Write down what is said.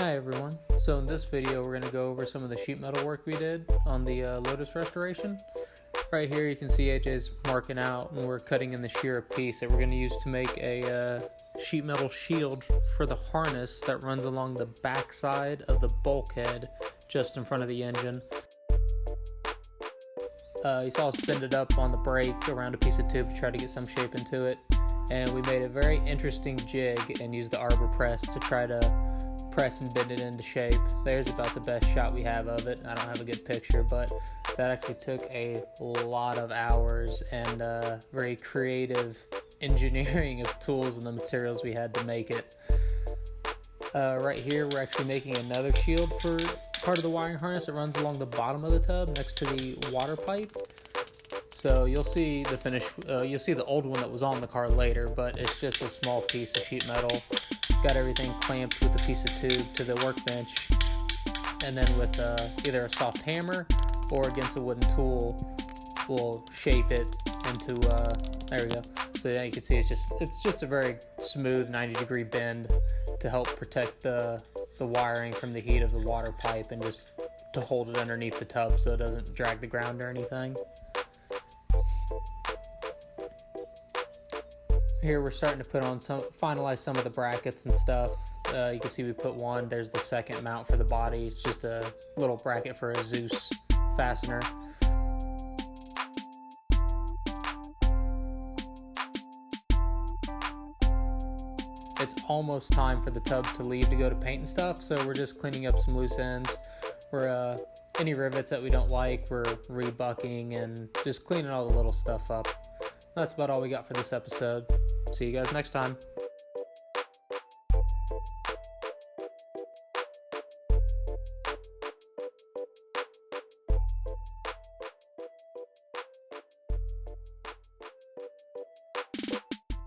Hi everyone, so in this video we're going to go over some of the sheet metal work we did on the Lotus restoration. Right here you can see AJ's marking out and we're cutting in the shear piece that we're going to use to make a sheet metal shield for the harness that runs along the back side of the bulkhead just in front of the engine. You saw us bend it up on the brake around a piece of tube to try to get some shape into it, and we made a very interesting jig and used the arbor press to try to press and bend it into shape. There's about the best shot we have of it. I don't have a good picture, but that actually took a lot of hours and very creative engineering of tools and the materials we had to make it. Right here we're actually making another shield for part of the wiring harness that runs along the bottom of the tub next to the water pipe. So you'll see the finish, you'll see the old one that was on the car later, but it's just a small piece of sheet metal. Got everything clamped with a piece of tube to the workbench, and then with either a soft hammer or against a wooden tool we'll shape it into there we go. So yeah, you can see it's just a very smooth 90-degree bend to help protect the wiring from the heat of the water pipe and just to hold it underneath the tub so it doesn't drag the ground or anything. Here we're starting to put on finalize some of the brackets and stuff. You can see we put one. There's the second mount for the body. It's just a little bracket for a Zeus fastener. It's almost time for the tub to leave to go to paint and stuff, so we're just cleaning up some loose ends. We're any rivets that we don't like, we're rebucking and just cleaning all the little stuff up. That's about all we got for this episode. See you guys next time.